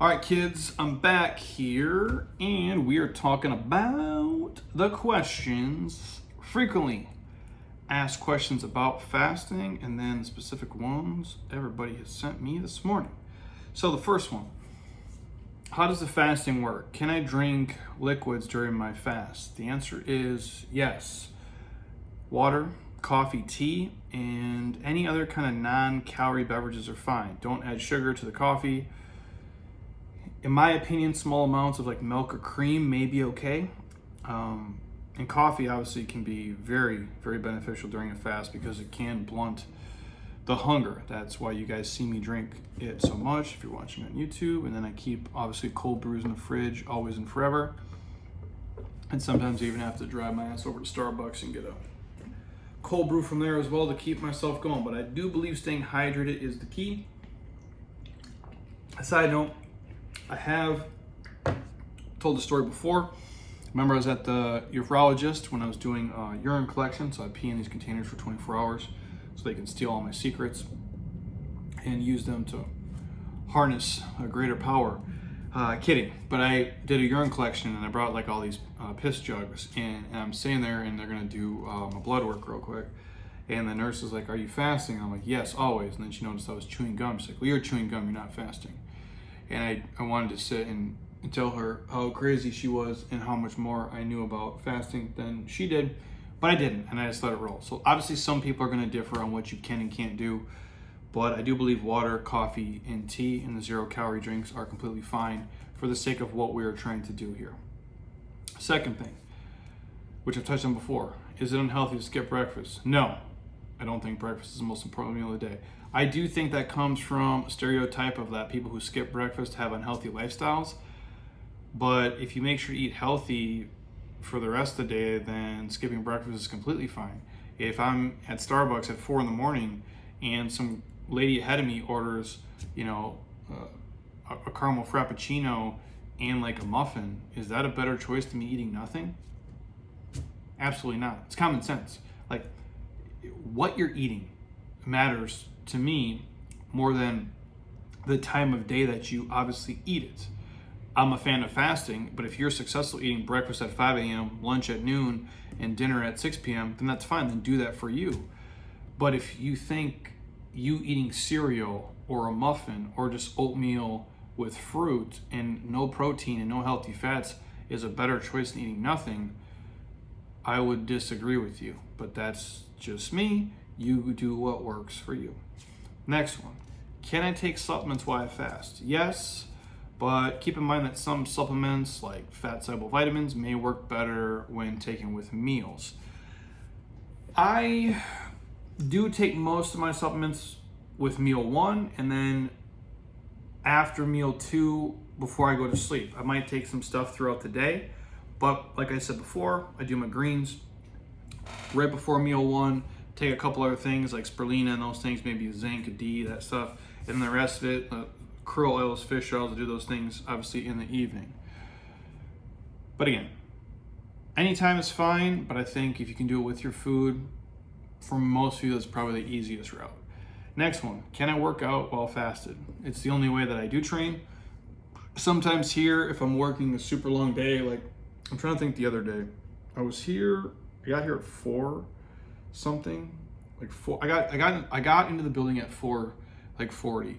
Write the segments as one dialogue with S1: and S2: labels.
S1: All right, kids, I'm back here and we are talking about the questions, frequently asked questions about fasting, and then specific ones everybody has sent me this morning. So the first one, how does the fasting work? Can I drink liquids during my fast? The answer is yes. Water, coffee, tea, and any other kind of non-calorie beverages are fine. Don't add sugar to the coffee. In my opinion, small amounts of like milk or cream may be okay. And coffee obviously can be very, very beneficial during a fast because it can blunt the hunger. That's why you guys see me drink it so much if you're watching on YouTube. And then I keep obviously cold brews in the fridge, always and forever. And sometimes I even have to drive my ass over to Starbucks and get a cold brew from there as well to keep myself going. But I do believe staying hydrated is the key. A side note, I have told the story before. Remember, I was at the urologist when I was doing urine collection, so I pee in these containers for 24 hours so they can steal all my secrets and use them to harness a greater power. Kidding, but I did a urine collection and I brought like all these piss jugs, and I'm sitting there and they're gonna do my blood work real quick. And the nurse is like, "Are you fasting?" I'm like, "Yes, always." And then she noticed I was chewing gum. She's like, "Well, you're chewing gum, you're not fasting." And I wanted to sit and tell her how crazy she was and how much more I knew about fasting than she did, but I didn't, and I just let it roll. So obviously some people are going to differ on what you can and can't do, but I do believe water, coffee, and tea and the 0-calorie drinks are completely fine for the sake of what we are trying to do here. Second thing, which I've touched on before, is it unhealthy to skip breakfast? No, I don't think breakfast is the most important meal of the day. I do think that comes from a stereotype of that people who skip breakfast have unhealthy lifestyles. But if you make sure to eat healthy for the rest of the day, then skipping breakfast is completely fine. If I'm at Starbucks at 4 in the morning and some lady ahead of me orders, a caramel frappuccino and like a muffin, is that a better choice than me eating nothing? Absolutely not. It's common sense. Like, what you're eating matters to me more than the time of day that you obviously eat it. I'm a fan of fasting, but if you're successful eating breakfast at 5 a.m., lunch at noon, and dinner at 6 p.m., then that's fine, then do that for you. But if you think you eating cereal or a muffin or just oatmeal with fruit and no protein and no healthy fats is a better choice than eating nothing, I would disagree with you. But that's just me. You do what works for you. Next one. Can I take supplements while I fast? Yes, but keep in mind that some supplements like fat-soluble vitamins may work better when taken with meals. I do take most of my supplements with meal 1 and then after meal 2 before I go to sleep. I might take some stuff throughout the day, but like I said before, I do my greens right before meal 1. Take a couple other things like spirulina and those things, maybe zinc, D, that stuff, and the rest of it, krill oils, fish oils, I do those things obviously in the evening. But again, anytime is fine, but I think if you can do it with your food, for most of you, that's probably the easiest route. Next one, can I work out while fasted? It's the only way that I do train. Sometimes here, if I'm working a super long day, like I'm trying to think the other day, I got here at 4 something, like 4. I got into the building at 4:40,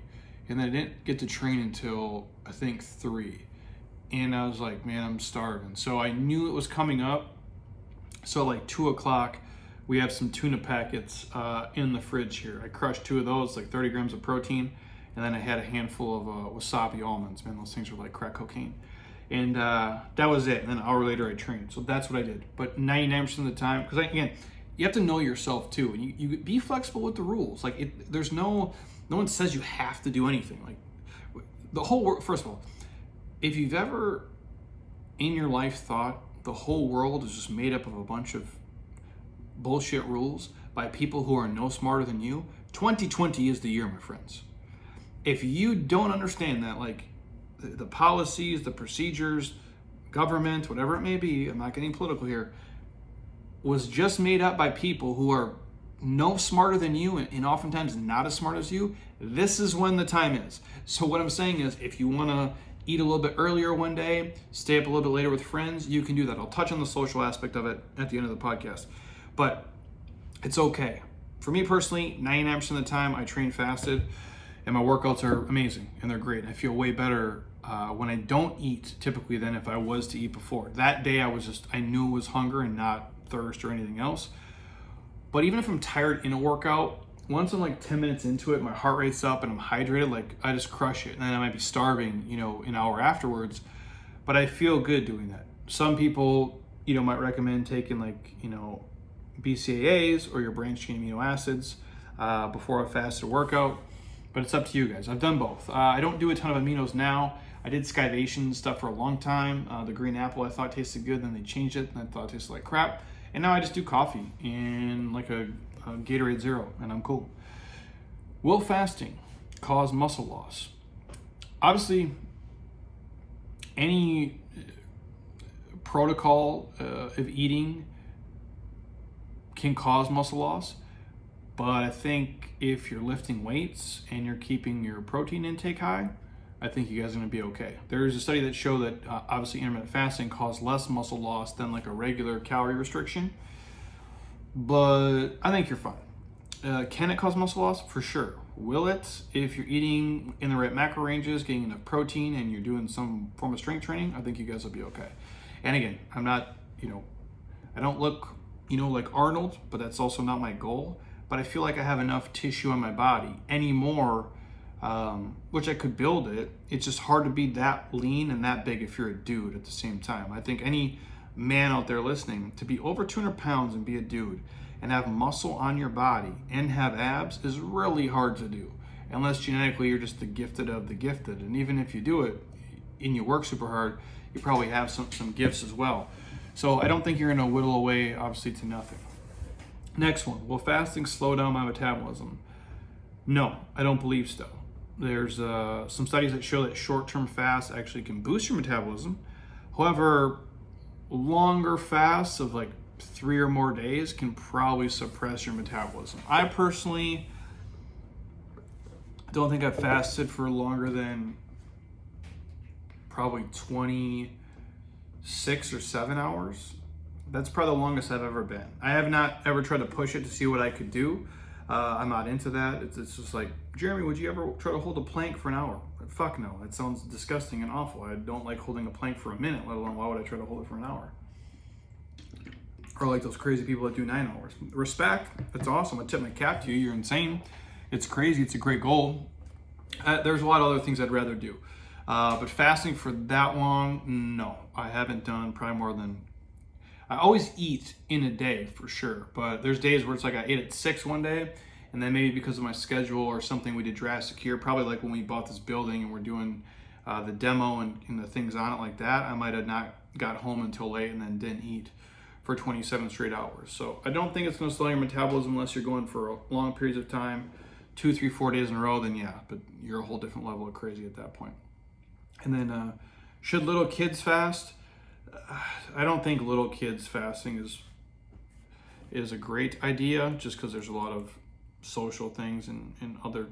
S1: and then I didn't get to train until I think 3. And I was like, man, I'm starving. So I knew it was coming up. So like 2 o'clock, we have some tuna packets in the fridge here. I crushed 2 of those, like 30 grams of protein, and then I had a handful of wasabi almonds. Man, those things are like crack cocaine. And that was it. And then an hour later, I trained. So that's what I did. But 99% of the time, because again, you have to know yourself too, and you be flexible with the rules. Like there's no one says you have to do anything. Like the whole world. First of all, if you've ever in your life thought the whole world is just made up of a bunch of bullshit rules by people who are no smarter than you, 2020 is the year, my friends. If you don't understand that, like the policies, the procedures, government, whatever it may be, I'm not getting political here, was just made up by people who are no smarter than you and oftentimes not as smart as you, this is when the time is. So what I'm saying is, if you want to eat a little bit earlier one day, stay up a little bit later with friends, you can do that. I'll touch on the social aspect of it at the end of the podcast. But it's okay. For me personally, 99% of the time I train fasted, and my workouts are amazing and they're great. I feel way better when I don't eat typically than if I was to eat before. That day I knew it was hunger and not thirst or anything else. But even if I'm tired in a workout, once I'm like 10 minutes into it, my heart rate's up and I'm hydrated, like I just crush it. And then I might be starving, an hour afterwards, but I feel good doing that. Some people, might recommend taking BCAAs or your branched chain amino acids before a fasted workout, but it's up to you guys. I've done both. I don't do a ton of aminos now. I did Skivation stuff for a long time. The green apple I thought tasted good, then they changed it and I thought it tasted like crap. And now I just do coffee and like a Gatorade Zero, and I'm cool. Will fasting cause muscle loss? Obviously, any protocol of eating can cause muscle loss, but I think if you're lifting weights and you're keeping your protein intake high, I think you guys are going to be okay. There's a study that showed that obviously intermittent fasting caused less muscle loss than like a regular calorie restriction, but I think you're fine. Can it cause muscle loss? For sure. Will it? If you're eating in the right macro ranges, getting enough protein, and you're doing some form of strength training, I think you guys will be okay. And again, I'm not, I don't look, like Arnold, but that's also not my goal. But I feel like I have enough tissue on my body anymore, which I could build it. It's just hard to be that lean and that big if you're a dude at the same time. I think any man out there listening, to be over 200 pounds and be a dude and have muscle on your body and have abs is really hard to do, unless genetically you're just the gifted of the gifted. And even if you do it and you work super hard, you probably have some gifts as well. So I don't think you're gonna whittle away obviously to nothing. Next one, will fasting slow down my metabolism? No, I don't believe so. There's some studies that show that short-term fasts actually can boost your metabolism. However, longer fasts of like 3 or more days can probably suppress your metabolism. I personally don't think I've fasted for longer than probably 26 or 7 hours. That's probably the longest I've ever been. I have not ever tried to push it to see what I could do. I'm not into that. It's just like, Jeremy, would you ever try to hold a plank for an hour? Fuck no, that sounds disgusting and awful. I don't like holding a plank for a minute, let alone why would I try to hold it for an hour? Or like those crazy people that do 9 hours. Respect, that's awesome. I tip my cap to you, you're insane. It's crazy, it's a great goal. There's a lot of other things I'd rather do. But fasting for that long, no. I haven't done probably more than, I always eat in a day for sure, but there's days where it's like I ate at 6 one day, and then maybe because of my schedule or something we did drastic here, probably like when we bought this building and we're doing the demo and the things on it like that, I might have not got home until late and then didn't eat for 27 straight hours. So I don't think it's going to slow your metabolism unless you're going for long periods of time, 2, 3, 4 days in a row, then yeah, but you're a whole different level of crazy at that point. And then should little kids fast? I don't think little kids fasting is a great idea, just because there's a lot of social things and other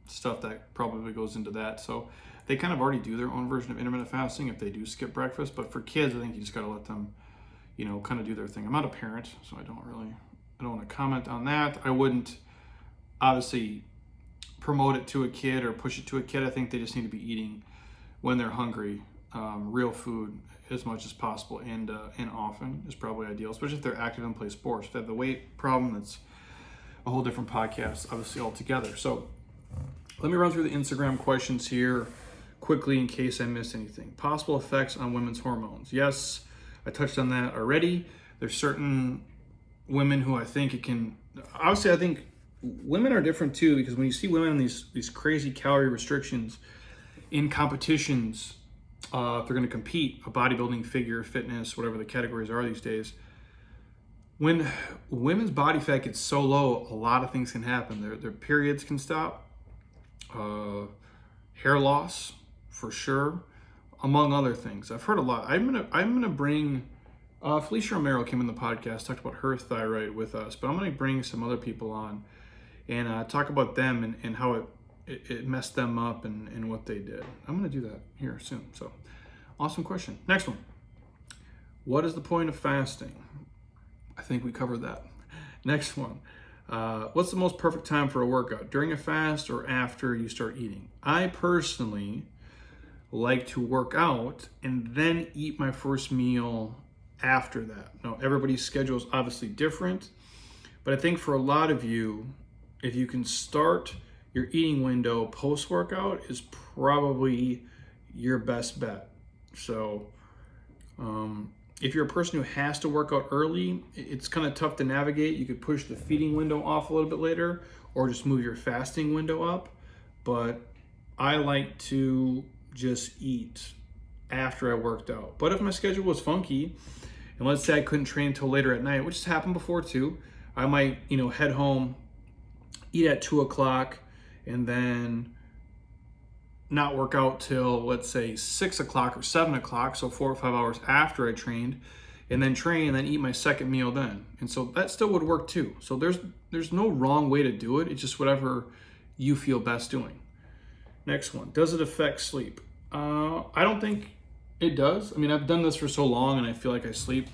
S1: stuff that probably goes into that. So they kind of already do their own version of intermittent fasting if they do skip breakfast. But for kids, I think you just got to let them, kind of do their thing. I'm not a parent, so I don't want to comment on that. I wouldn't obviously promote it to a kid or push it to a kid. I think they just need to be eating when they're hungry, real food as much as possible and often is probably ideal, especially if they're active and play sports. If they have the weight problem, that's a whole different podcast, obviously, altogether. So let me run through the Instagram questions here quickly in case I missed anything. Possible effects on women's hormones. Yes, I touched on that already. There's certain women who I think it can, obviously I think women are different too, because when you see women in these crazy calorie restrictions in competitions, if they're going to compete, a bodybuilding, figure, fitness, whatever the categories are these days, when women's body fat gets so low, a lot of things can happen. Their periods can stop, hair loss for sure, among other things. I've heard a lot. I'm gonna bring Felicia Romero came in the podcast, talked about her thyroid with us, but I'm gonna bring some other people on and talk about them and how it messed them up and what they did. I'm gonna do that here soon. So awesome question. Next one. What is the point of fasting? I think we covered that. Next one. What's the most perfect time for a workout? During a fast or after you start eating? I personally like to work out and then eat my first meal after that. Now, everybody's schedule is obviously different, but I think for a lot of you, if you can start your eating window post-workout is probably your best bet. So if you're a person who has to work out early, it's kind of tough to navigate. You could push the feeding window off a little bit later or just move your fasting window up. But I like to just eat after I worked out. But if my schedule was funky, and let's say I couldn't train until later at night, which has happened before too, I might, head home, eat at 2 o'clock, and then not work out till, let's say, 6 o'clock or 7 o'clock, so 4 or 5 hours after I trained, and then train and then eat my second meal then. And so that still would work too. So there's no wrong way to do it. It's just whatever you feel best doing. Next one, does it affect sleep? I don't think it does. I mean, I've done this for so long and I feel like I sleep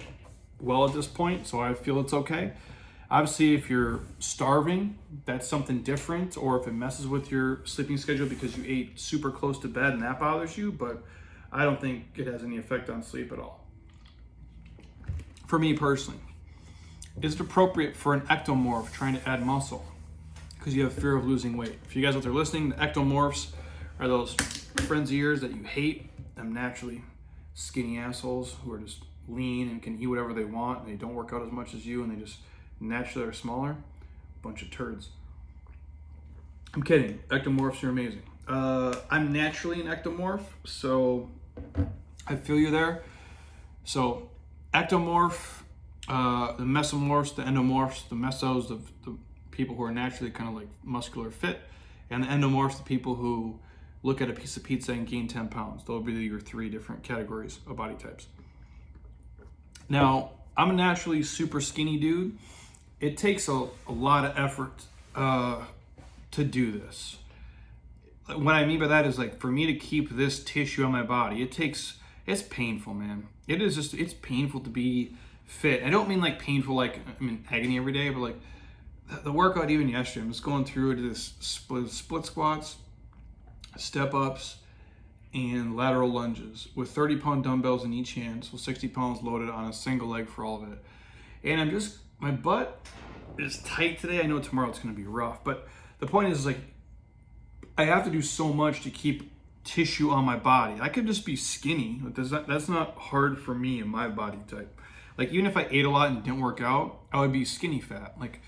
S1: well at this point, so I feel it's okay. Obviously, if you're starving, that's something different, or if it messes with your sleeping schedule because you ate super close to bed and that bothers you, but I don't think it has any effect on sleep at all. For me personally, is it appropriate for an ectomorph trying to add muscle because you have fear of losing weight? If you guys out there listening, the ectomorphs are those friends of yours that you hate, them naturally skinny assholes who are just lean and can eat whatever they want, and they don't work out as much as you, and they just naturally are smaller. Bunch of turds. I'm kidding. Ectomorphs are amazing. I'm naturally an ectomorph, so I feel you there. So ectomorph, the mesomorphs, the endomorphs, the mesos, the people who are naturally kind of like muscular fit, and the endomorphs, the people who look at a piece of pizza and gain 10 pounds. Those will be your 3 different categories of body types. Now, I'm a naturally super skinny dude. It takes a lot of effort to do this. What I mean by that is, like, for me to keep this tissue on my body, it's painful, man. It's painful to be fit. I don't mean like painful, like I'm in agony every day, but like the workout even yesterday, I'm just going through this split squats, step ups, and lateral lunges with 30-pound dumbbells in each hand, so 60 pounds loaded on a single leg for all of it. And my butt is tight today. I know tomorrow it's gonna be rough, but the point is, like, I have to do so much to keep tissue on my body. I could just be skinny, but that's not hard for me in my body type. Like, even if I ate a lot and didn't work out, I would be skinny fat. Like,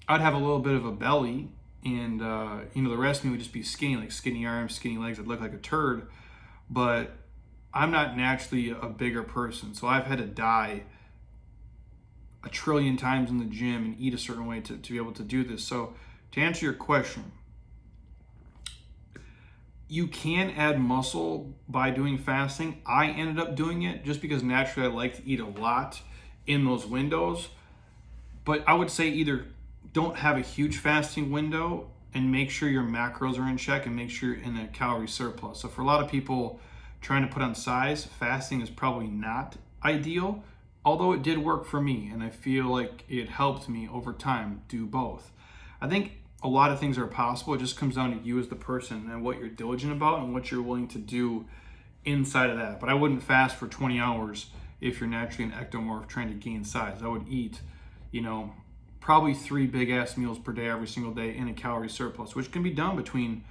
S1: I'd have a little bit of a belly, and the rest of me would just be skinny, like skinny arms, skinny legs. I'd look like a turd, but I'm not naturally a bigger person, so I've had to die 1 trillion times in the gym and eat a certain way to be able to do this. So to answer your question, you can add muscle by doing fasting. I ended up doing it just because naturally I like to eat a lot in those windows. But I would say either don't have a huge fasting window and make sure your macros are in check and make sure you're in a calorie surplus. So for a lot of people trying to put on size, fasting is probably not ideal, although it did work for me, and I feel like it helped me over time do both. I think a lot of things are possible. It just comes down to you as the person and what you're diligent about and what you're willing to do inside of that. But I wouldn't fast for 20 hours if you're naturally an ectomorph trying to gain size. I would eat, probably 3 big ass meals per day every single day in a calorie surplus, which can be done between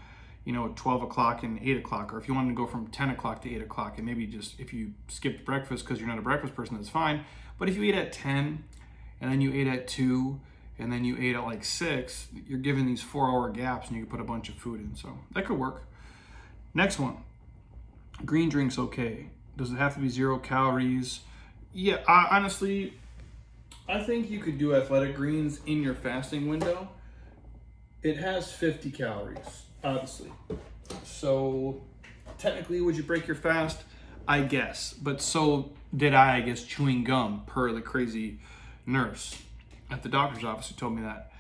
S1: 12 o'clock and 8 o'clock, or if you wanted to go from 10 o'clock to 8 o'clock, and maybe just if you skipped breakfast because you're not a breakfast person, that's fine. But if you eat at 10 and then you ate at 2 and then you ate at like 6, you're given these 4-hour gaps and you can put a bunch of food in. So that could work. Next one, green drinks okay. Does it have to be 0 calories? Yeah, honestly, I think you could do athletic greens in your fasting window. It has 50 calories, obviously. So technically, would you break your fast? I guess. But so did I guess, chewing gum, per the crazy nurse at the doctor's office who told me that.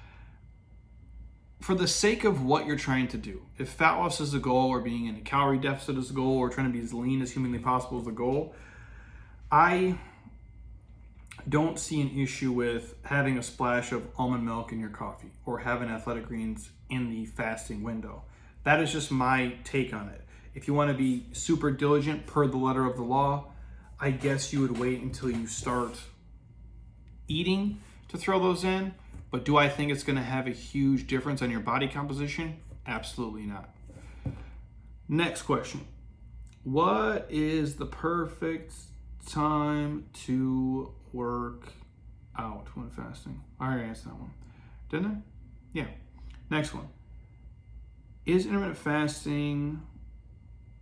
S1: for the sake of what you're trying to do, if fat loss is the goal, or being in a calorie deficit is the goal, or trying to be as lean as humanly possible is the goal, I don't see an issue with having a splash of almond milk in your coffee or having athletic greens in the fasting window. That is just my take on it. If you want to be super diligent per the letter of the law, I guess you would wait until you start eating to throw those in. But do I think it's going to have a huge difference on your body composition? Absolutely not. Next question. What is the perfect time to work out when fasting? I already answered that one. Didn't I? Yeah. Next one. Is intermittent fasting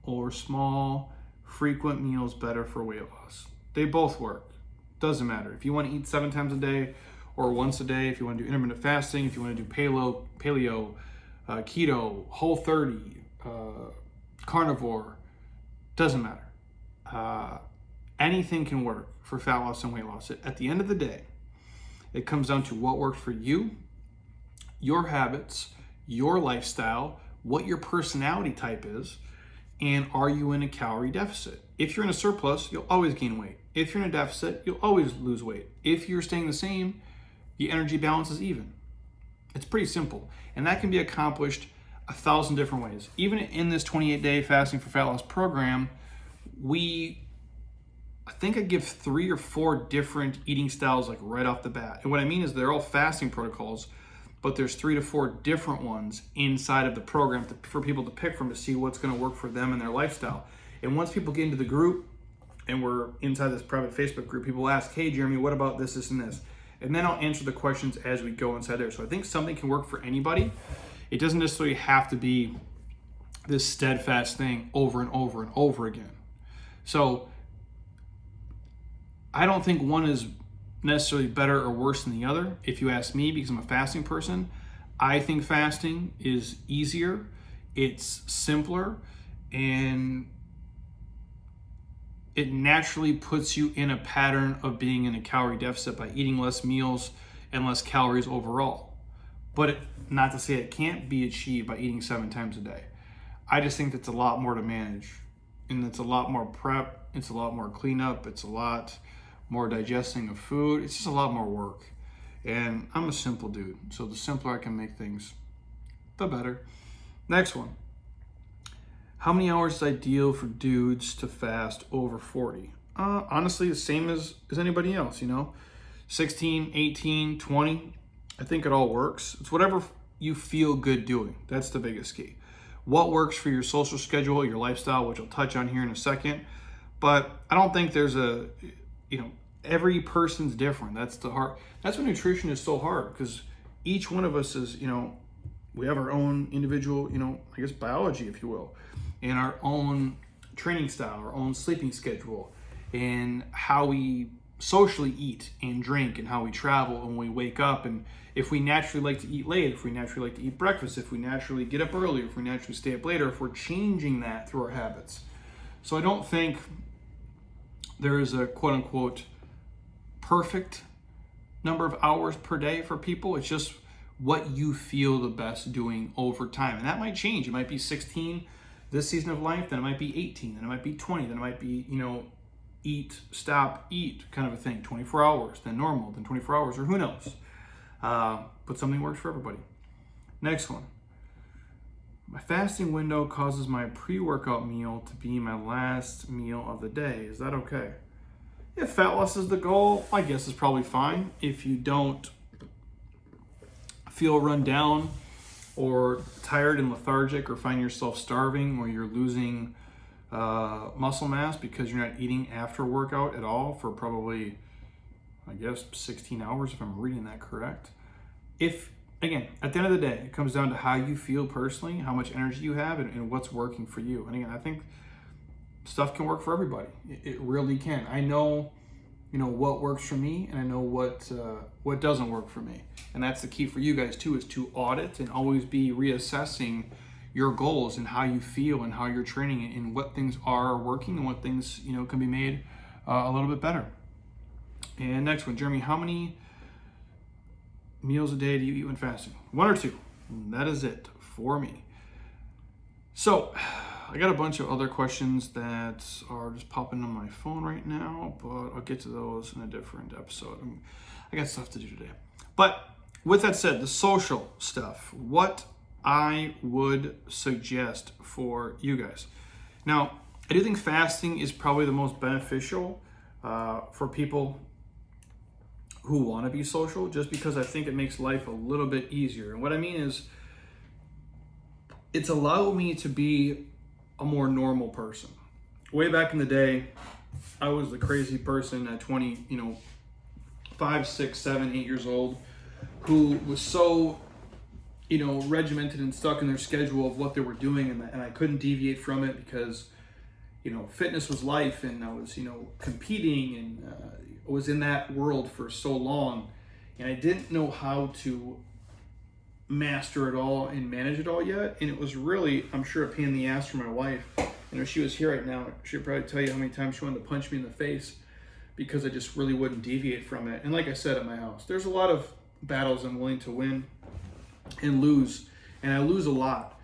S1: or small, frequent meals better for weight loss? They both work. Doesn't matter. If you want to eat 7 times a day or once a day, if you want to do intermittent fasting, if you want to do paleo, keto, Whole30, carnivore, doesn't matter. Anything can work for fat loss and weight loss. At the end of the day, it comes down to what works for you, your habits, your lifestyle, what your personality type is, and are you in a calorie deficit? If you're in a surplus, you'll always gain weight. If you're in a deficit, you'll always lose weight. If you're staying the same, the energy balance is even. It's pretty simple. And that can be accomplished 1,000 different ways. Even in this 28-day fasting for fat loss program, I think I give 3 or 4 different eating styles like right off the bat. And what I mean is they're all fasting protocols, but there's 3 to 4 different ones inside of the program for people to pick from to see what's going to work for them and their lifestyle. And once people get into the group, and we're inside this private Facebook group, people ask, hey, Jeremy, what about this, this, and this? And then I'll answer the questions as we go inside there. So I think something can work for anybody. It doesn't necessarily have to be this steadfast thing over and over and over again. So I don't think one is necessarily better or worse than the other. If you ask me, because I'm a fasting person, I think fasting is easier, it's simpler, and it naturally puts you in a pattern of being in a calorie deficit by eating less meals and less calories overall. But not to say it can't be achieved by eating 7 times a day. I just think that's a lot more to manage, and it's a lot more prep, it's a lot more cleanup, it's a lot more digesting of food. It's just a lot more work. And I'm a simple dude, so the simpler I can make things, the better. Next one. How many hours is ideal for dudes to fast over 40? Honestly, the same as anybody else, 16, 18, 20. I think it all works. It's whatever you feel good doing. That's the biggest key. What works for your social schedule, your lifestyle, which I'll touch on here in a second. But I don't think there's every person's different. That's what nutrition is so hard, because each one of us is, we have our own individual, I guess biology, if you will, and our own training style, our own sleeping schedule, and how we socially eat and drink, and how we travel and when we wake up, and if we naturally like to eat late, if we naturally like to eat breakfast, if we naturally get up early, if we naturally stay up later, if we're changing that through our habits. So I don't think there is a quote unquote perfect number of hours per day for people. It's just what you feel the best doing over time. And that might change. It might be 16 this season of life, then it might be 18, then it might be 20, then it might be, eat, stop, eat kind of a thing. 24 hours, then normal, then 24 hours, or who knows. But something works for everybody. Next one. My fasting window causes my pre-workout meal to be my last meal of the day. Is that okay? If fat loss is the goal, I guess it's probably fine. If you don't feel run down or tired and lethargic, or find yourself starving, or you're losing muscle mass because you're not eating after workout at all for probably, I guess, 16 hours, if I'm reading that correct. Again, at the end of the day, it comes down to how you feel personally, how much energy you have, and what's working for you. And again, I think stuff can work for everybody. It really can. I know, what works for me, and I know what doesn't work for me. And that's the key for you guys too, is to audit and always be reassessing your goals and how you feel and how you're training, and what things are working and what things, can be made a little bit better. And next one, Jeremy, how many meals a day do you eat when fasting? 1 or 2? And that is it for me. So I got a bunch of other questions that are just popping on my phone right now, but I'll get to those in a different episode. I got stuff to do today. But with that said, the social stuff, what I would suggest for you guys. Now, I do think fasting is probably the most beneficial for people who want to be social, just because I think it makes life a little bit easier. And what I mean is, it's allowed me to be a more normal person. Way back in the day, I was the crazy person at 20, 5, 6, 7, 8 years old, who was so, regimented and stuck in their schedule of what they were doing, and I couldn't deviate from it because, fitness was life, and I was, competing, and was in that world for so long, and I didn't know how to master it all and manage it all yet. And it was really, I'm sure, a pain in the ass for my wife. And if she was here right now, she'd probably tell you how many times she wanted to punch me in the face because I just really wouldn't deviate from it. And like I said, at my house, there's a lot of battles I'm willing to win and lose, and I lose a lot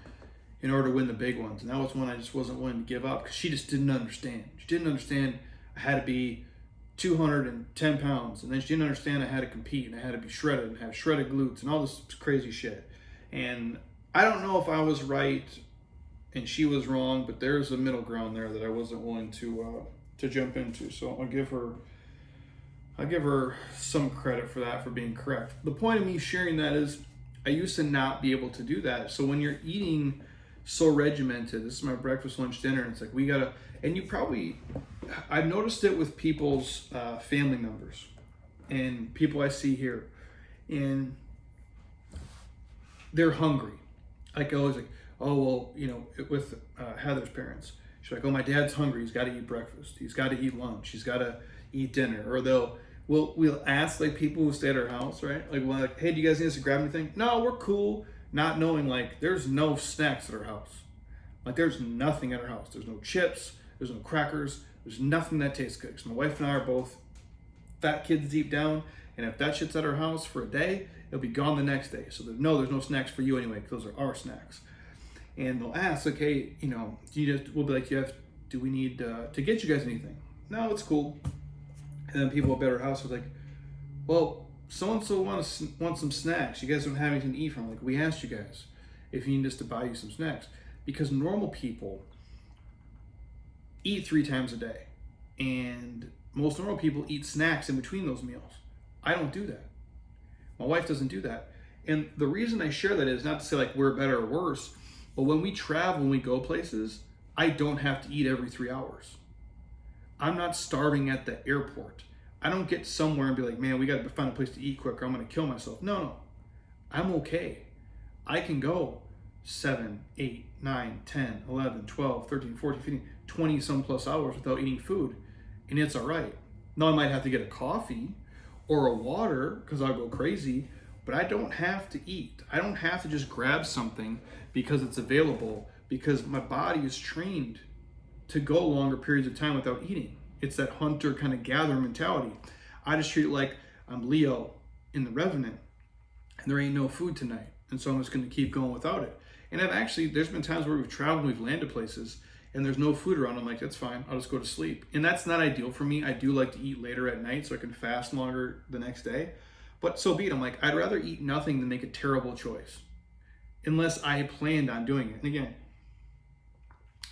S1: in order to win the big ones. And that was one I just wasn't willing to give up because she just didn't understand. She didn't understand I had to be 210 pounds, and then she didn't understand I had to compete, and I had to be shredded and have shredded glutes and all this crazy shit. And I don't know if I was right and she was wrong, but there's a middle ground there that I wasn't willing to jump into. So I'll give her some credit for that, for being correct. The point of me sharing that is I used to not be able to do that. So when you're eating so regimented, this is my breakfast, lunch, dinner, and it's like I've noticed it with people's family members and people I see here, and they're hungry. Like I always with Heather's parents, she's like, oh, my dad's hungry. He's got to eat breakfast. He's got to eat lunch. He's got to eat dinner. Or we'll ask like people who stay at our house, right? Like, hey, do you guys need us to grab anything? No, we're cool. Not knowing like there's no snacks at our house. Like there's nothing at our house. There's no chips. There's no crackers. There's nothing that tastes good. So my wife and I are both fat kids deep down, and if that shit's at our house for a day, it'll be gone the next day. So there's no snacks for you anyway, because those are our snacks. And they'll ask, like, hey, we'll be like, do we need to get you guys anything? No, it's cool. And then people at our house are like, well, so-and-so want some snacks. You guys don't have anything to eat from. Like, we asked you guys if you need us to buy you some snacks. Because normal people eat 3 times a day, and most normal people eat snacks in between those meals. I don't do that. My wife doesn't do that. And the reason I share that is not to say like we're better or worse, but when we travel, when we go places, I don't have to eat every 3 hours. I'm not starving at the airport. I don't get somewhere and be like, man, we got to find a place to eat quick or I'm going to kill myself. No. I'm okay. I can go 7, 8, 9, 10, 11, 12, 13, 14, 15, 20 some plus hours without eating food, and it's all right. Now I might have to get a coffee or a water because I'll go crazy, but I don't have to eat. I don't have to just grab something because it's available, because my body is trained to go longer periods of time without eating. It's that hunter kind of gatherer mentality. I just treat it like I'm Leo in The Revenant and there ain't no food tonight, and so I'm just going to keep going without it. And there's been times where we've traveled and we've landed places and there's no food around. I'm like, that's fine, I'll just go to sleep. And that's not ideal for me. I do like to eat later at night so I can fast longer the next day. But so be it. I'm like, I'd rather eat nothing than make a terrible choice, unless I planned on doing it. And again,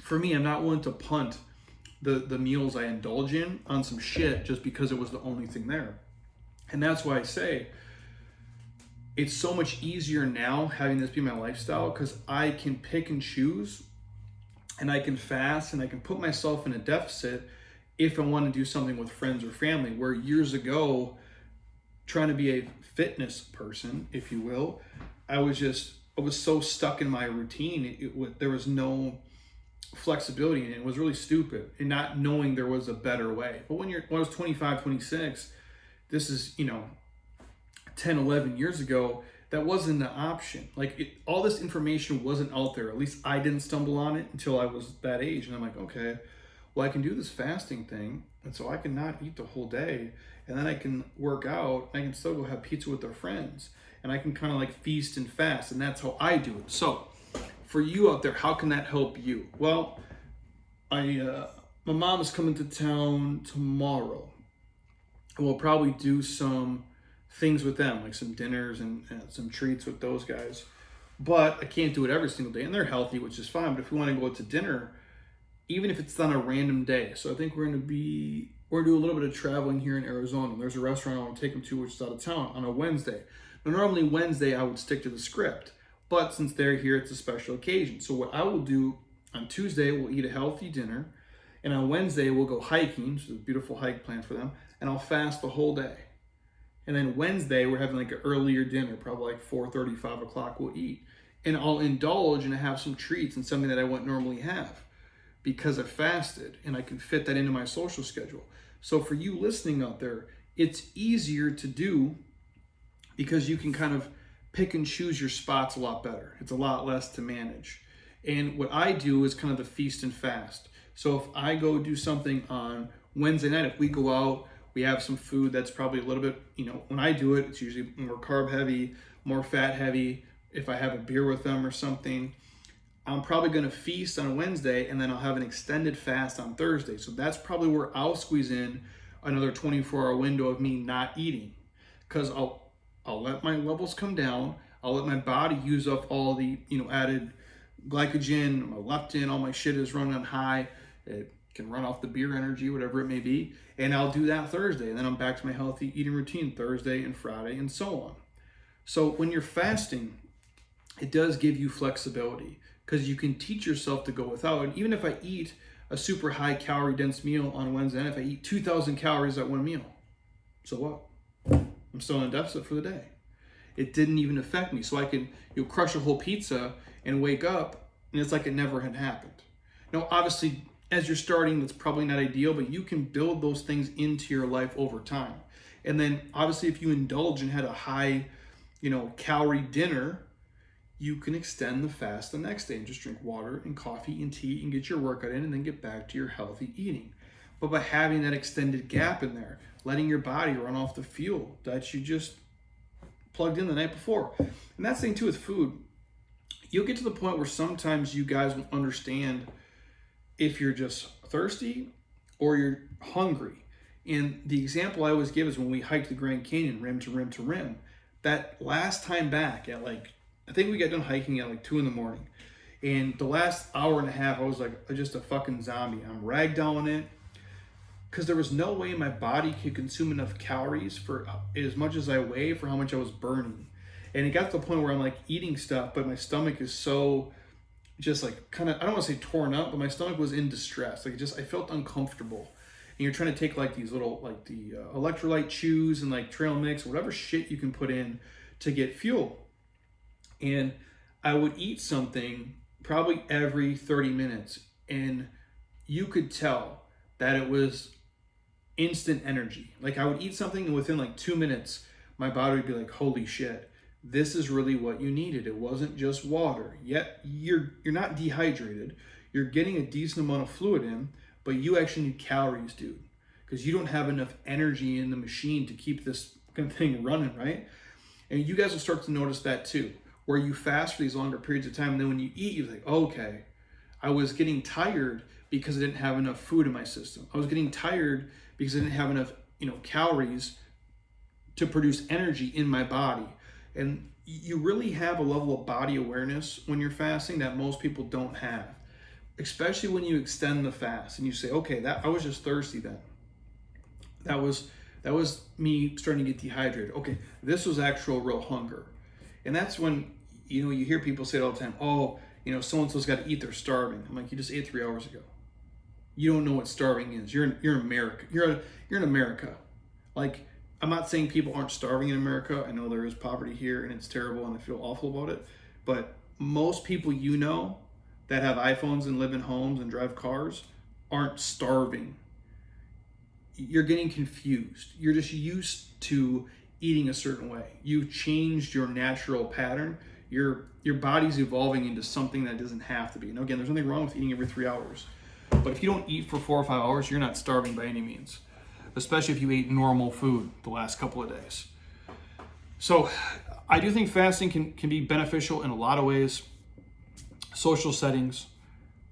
S1: for me, I'm not willing to punt the meals I indulge in on some shit just because it was the only thing there. And that's why I say it's so much easier now having this be my lifestyle, because I can pick and choose and I can fast and I can put myself in a deficit if I want to do something with friends or family, where years ago, trying to be a fitness person, if you will, I was so stuck in my routine. There was no flexibility, and it was really stupid, and not knowing there was a better way. But when I was 25, 26, this is, 10, 11 years ago, that wasn't an option. All this information wasn't out there. At least I didn't stumble on it until I was that age. And I'm like, okay, well, I can do this fasting thing. And so I can not eat the whole day. And then I can work out. And I can still go have pizza with our friends. and I can kind of like feast and fast, and that's how I do it. So for you out there, how can that help you? Well, my mom is coming to town tomorrow, and we'll probably do some things with them, like some dinners and some treats with those guys. But I can't do it every single day, and they're healthy, which is fine. But if we want to go out to dinner, even if it's on a random day, so I think we're gonna do a little bit of traveling here in Arizona. There's a restaurant I want to take them to, which is out of town, on a Wednesday. Now, normally Wednesday I would stick to the script, but since they're here, it's a special occasion. So what I will do on Tuesday, we'll eat a healthy dinner, and on Wednesday we'll go hiking. So there's a beautiful hike planned for them, and I'll fast the whole day. And then Wednesday we're having like an earlier dinner, probably like 4:30, 5 o'clock. We'll eat, and I'll indulge and have some treats and something that I wouldn't normally have, because I fasted and I can fit that into my social schedule. So for you listening out there, it's easier to do because you can kind of pick and choose your spots a lot better. It's a lot less to manage. And what I do is kind of the feast and fast. So if I go do something on Wednesday night, if we go out, we have some food that's probably a little bit, when I do it, it's usually more carb heavy, more fat heavy. If I have a beer with them or something, I'm probably going to feast on Wednesday, and then I'll have an extended fast on Thursday. So that's probably where I'll squeeze in another 24-hour window of me not eating, because I'll let my levels come down. I'll let my body use up all the added glycogen, my leptin, all my shit is running on high. It can run off the beer energy, whatever it may be, and I'll do that Thursday, and then I'm back to my healthy eating routine Thursday and Friday and so on. So when you're fasting, it does give you flexibility, because you can teach yourself to go without. And even if I eat a super high calorie dense meal on Wednesday, and if I eat 2,000 calories at one meal, so what? I'm still in a deficit for the day. It didn't even affect me. So I can crush a whole pizza and wake up, and it's like it never had happened. Now, obviously, as you're starting, that's probably not ideal, but you can build those things into your life over time. And then obviously, if you indulge and had a high, calorie dinner, you can extend the fast the next day and just drink water and coffee and tea and get your workout in, and then get back to your healthy eating. But by having that extended gap in there, letting your body run off the fuel that you just plugged in the night before. And that's the thing too with food. You'll get to the point where sometimes you guys will understand if you're just thirsty or you're hungry. And the example I always give is when we hiked the Grand Canyon, rim to rim to rim. That last time back at I think we got done hiking at 2 a.m. And the last hour and a half, I was like just a fucking zombie. I'm ragdolling it, because there was no way my body could consume enough calories for as much as I weigh for how much I was burning. And it got to the point where I'm eating stuff, but my stomach is so just kind of, I don't want to say torn up, but my stomach was in distress. I felt uncomfortable. And you're trying to take these little, the electrolyte chews and trail mix, whatever shit you can put in to get fuel. And I would eat something probably every 30 minutes, and you could tell that it was instant energy. I would eat something, and within 2 minutes, my body would be like, holy shit, this is really what you needed. It wasn't just water. Yet you're not dehydrated. You're getting a decent amount of fluid in, but you actually need calories, dude, because you don't have enough energy in the machine to keep this thing running, right? And you guys will start to notice that too, where you fast for these longer periods of time, and then when you eat, you're like, okay, I was getting tired because I didn't have enough food in my system. I was getting tired because I didn't have enough, calories to produce energy in my body. And you really have a level of body awareness when you're fasting that most people don't have, especially when you extend the fast and you say, okay, I was just thirsty then. That was me starting to get dehydrated. Okay, this was actual real hunger. And that's when, you hear people say it all the time, oh, so-and-so's got to eat, they're starving. I'm like, you just ate 3 hours ago. You don't know what starving is. You're in America. You're in America. I'm not saying people aren't starving in America. I know there is poverty here and it's terrible and I feel awful about it. But most people that have iPhones and live in homes and drive cars aren't starving. You're getting confused. You're just used to eating a certain way. You've changed your natural pattern. Your body's evolving into something that doesn't have to be. And again, there's nothing wrong with eating every 3 hours. But if you don't eat for 4 or 5 hours, you're not starving by any means, especially if you ate normal food the last couple of days. So I do think fasting can be beneficial in a lot of ways. Social settings,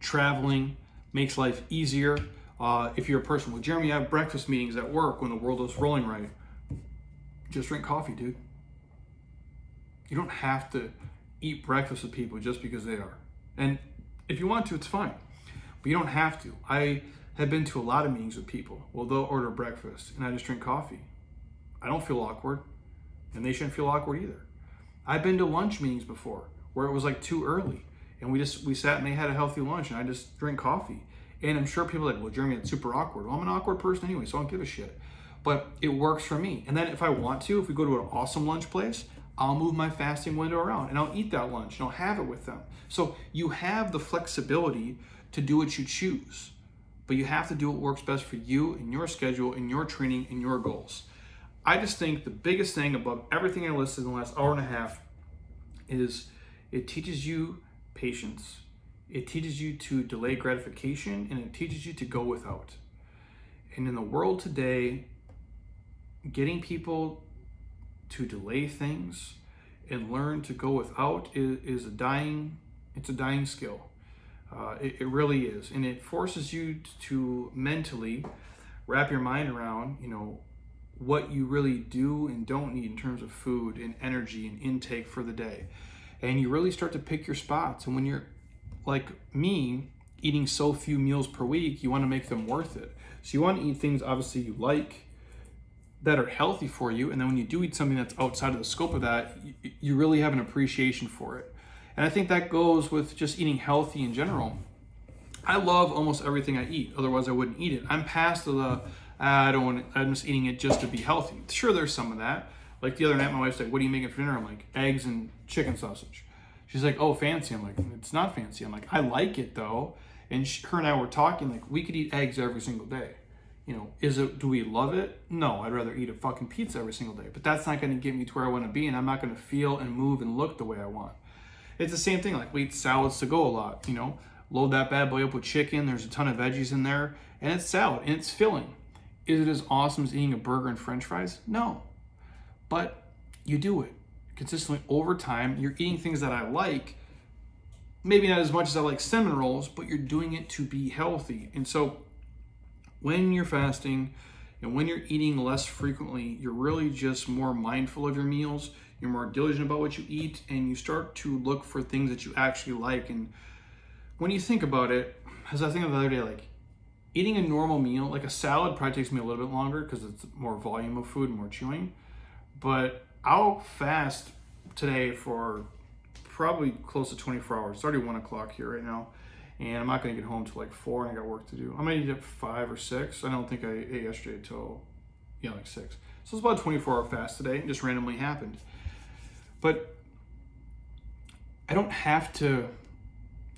S1: traveling makes life easier. If you're a person, well, Jeremy, I have breakfast meetings at work when the world is rolling right. Just drink coffee, dude. You don't have to eat breakfast with people just because they are. And if you want to, it's fine. But you don't have to. I have been to a lot of meetings with people. Well, they'll order breakfast and I just drink coffee. I don't feel awkward, and they shouldn't feel awkward either. I've been to lunch meetings before where it was like too early, and we sat and they had a healthy lunch and I just drink coffee. And I'm sure people are like, well, Jeremy, it's super awkward. Well, I'm an awkward person anyway, so I don't give a shit. But it works for me. And then if I want to, if we go to an awesome lunch place, I'll move my fasting window around and I'll eat that lunch and I'll have it with them. So you have the flexibility to do what you choose, but you have to do what works best for you and your schedule and your training and your goals. I just think the biggest thing above everything I listed in the last hour and a half is it teaches you patience. It teaches you to delay gratification, and it teaches you to go without. And in the world today, getting people to delay things and learn to go without is a dying skill. It really is. And it forces you to mentally wrap your mind around, what you really do and don't need in terms of food and energy and intake for the day. And you really start to pick your spots. And when you're like me, eating so few meals per week, you want to make them worth it. So you want to eat things obviously you like, that are healthy for you. And then when you do eat something that's outside of the scope of that, you really have an appreciation for it. And I think that goes with just eating healthy in general. I love almost everything I eat. Otherwise I wouldn't eat it. I'm past I'm just eating it just to be healthy. Sure, there's some of that. Like the other night, my wife's like, what are you making for dinner? I'm like, eggs and chicken sausage. She's like, oh, fancy. I'm like, it's not fancy. I'm like, I like it though. And her and I were talking, like, we could eat eggs every single day. Do we love it? No, I'd rather eat a fucking pizza every single day. But that's not going to get me to where I want to be, and I'm not going to feel and move and look the way I want. It's the same thing. Like, we eat salads to go a lot. Load that bad boy up with chicken. There's a ton of veggies in there, and it's salad and it's filling. Is it as awesome as eating a burger and French fries? No, but you do it consistently over time. You're eating things that I like. Maybe not as much as I like cinnamon rolls, but you're doing it to be healthy. And so when you're fasting and when you're eating less frequently, you're really just more mindful of your meals. You're more diligent about what you eat, and you start to look for things that you actually like. And when you think about it, as I think of the other day, like eating a normal meal, like a salad probably takes me a little bit longer because it's more volume of food and more chewing. But I'll fast today for probably close to 24 hours. It's already 1 o'clock here right now. And I'm not going to get home till like 4, and I got work to do. I'm going to eat at 5 or 6. I don't think I ate yesterday till, like 6. So it's about a 24-hour fast today. It just randomly happened. But I don't have to,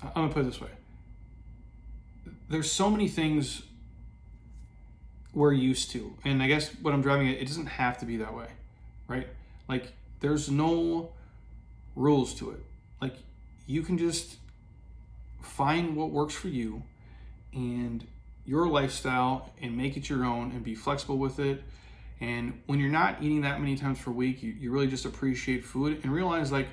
S1: I'm going to put it this way. There's so many things we're used to. And I guess what I'm driving at, it doesn't have to be that way, right? Like, there's no rules to it. Like, you can just find what works for you and your lifestyle and make it your own and be flexible with it. And when you're not eating that many times per week, you really just appreciate food and realize, like,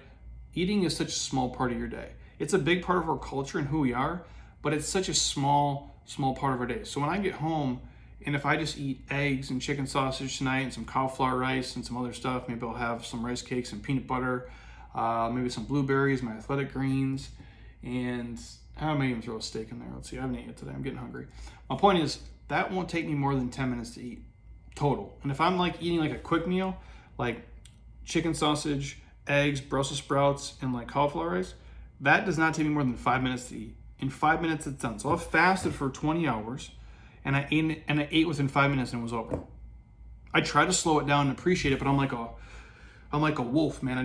S1: eating is such a small part of your day. It's a big part of our culture and who we are, but it's such a small part of our day. So when I get home, and if I just eat eggs and chicken sausage tonight and some cauliflower rice and some other stuff, maybe I'll have some rice cakes and peanut butter, maybe some blueberries, my athletic greens, and I might even throw a steak in there. Let's see, I haven't eaten it today. I'm getting hungry. My point is, that won't take me more than 10 minutes to eat total. And if I'm like eating like a quick meal, like chicken sausage, eggs, Brussels sprouts, and like cauliflower rice, that does not take me more than 5 minutes to eat. In 5 minutes, it's done. So I've fasted for 20 hours, and I ate within 5 minutes and it was over. I try to slow it down and appreciate it, but I'm like a wolf, man.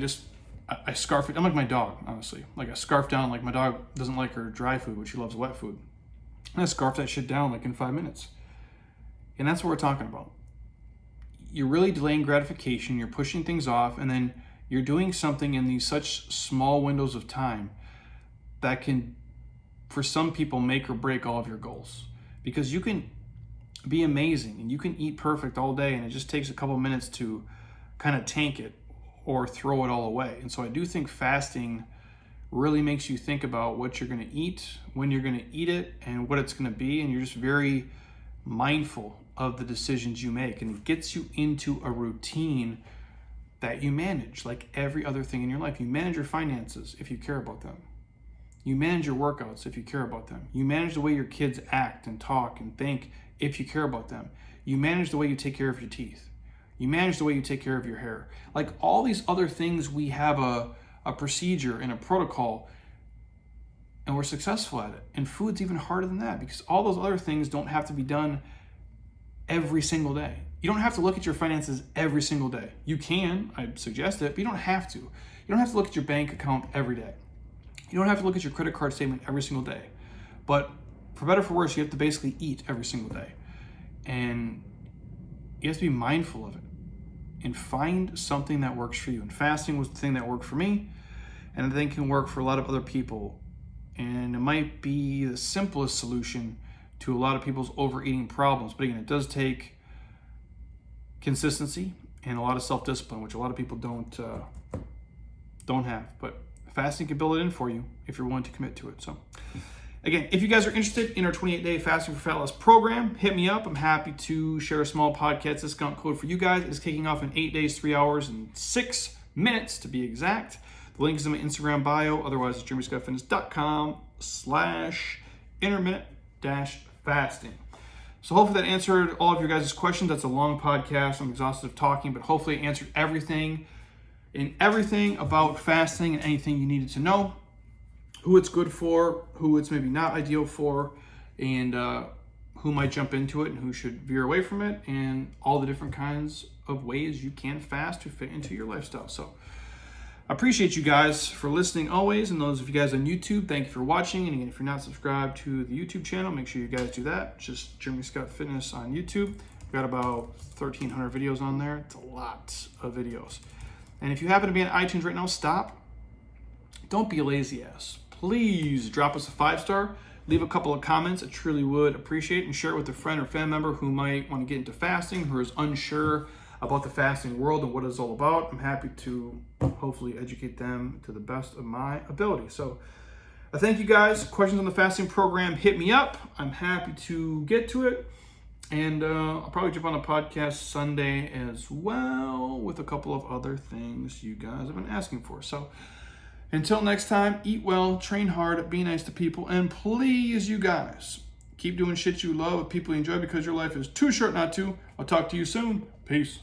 S1: I scarf it. I'm like my dog, honestly. Like, I scarf down, like my dog doesn't like her dry food, but she loves wet food. And I scarf that shit down like in 5 minutes. And that's what we're talking about. You're really delaying gratification, you're pushing things off, and then you're doing something in these such small windows of time that can, for some people, make or break all of your goals. Because you can be amazing and you can eat perfect all day, and it just takes a couple minutes to kind of tank it. or throw it all away. And so I do think fasting really makes you think about what you're going to eat, when you're going to eat it, and what it's going to be. And you're just very mindful of the decisions you make. And it gets you into a routine that you manage like every other thing in your life. You manage your finances if you care about them. You manage your workouts if you care about them. You manage the way your kids act and talk and think if you care about them. You manage the way you take care of your teeth. You manage the way you take care of your hair. Like all these other things, we have a procedure and a protocol, and we're successful at it. And food's even harder than that, because all those other things don't have to be done every single day. You don't have to look at your finances every single day. You can, I suggest it, but you don't have to. You don't have to look at your bank account every day. You don't have to look at your credit card statement every single day. But for better or for worse, you have to basically eat every single day. And you have to be mindful of it and find something that works for you. And fasting was the thing that worked for me, and I think can work for a lot of other people. And it might be the simplest solution to a lot of people's overeating problems. But again, it does take consistency and a lot of self-discipline, which a lot of people don't have. But fasting can build it in for you if you're willing to commit to it. So again, if you guys are interested in our 28-day Fasting for Fat Loss program, hit me up. I'm happy to share a small podcast discount code for you guys. It's kicking off in 8 days, 3 hours, and 6 minutes to be exact. The link is in my Instagram bio. Otherwise, it's jeremyscottfitness.com/intermittent-fasting. So hopefully that answered all of your guys' questions. That's a long podcast. I'm exhausted of talking, but hopefully it answered everything about fasting and anything you needed to know. Who it's good for, who it's maybe not ideal for, and who might jump into it and who should veer away from it, and all the different kinds of ways you can fast to fit into your lifestyle. So I appreciate you guys for listening always, and those of you guys on YouTube, thank you for watching. And again, if you're not subscribed to the YouTube channel, make sure you guys do that. It's just Jeremy Scott Fitness on YouTube. We've got about 1,300 videos on there. It's a lot of videos. And if you happen to be on iTunes right now, stop. Don't be a lazy ass. Please drop us a 5-star. Leave a couple of comments. I truly would appreciate it. And share it with a friend or family member who might want to get into fasting, who is unsure about the fasting world and what it's all about. I'm happy to hopefully educate them to the best of my ability. So I thank you guys. Questions on the fasting program, hit me up. I'm happy to get to it. And I'll probably jump on a podcast Sunday as well with a couple of other things you guys have been asking for. So until next time, eat well, train hard, be nice to people, and please, you guys, keep doing shit you love with people you enjoy, because your life is too short not to. I'll talk to you soon. Peace.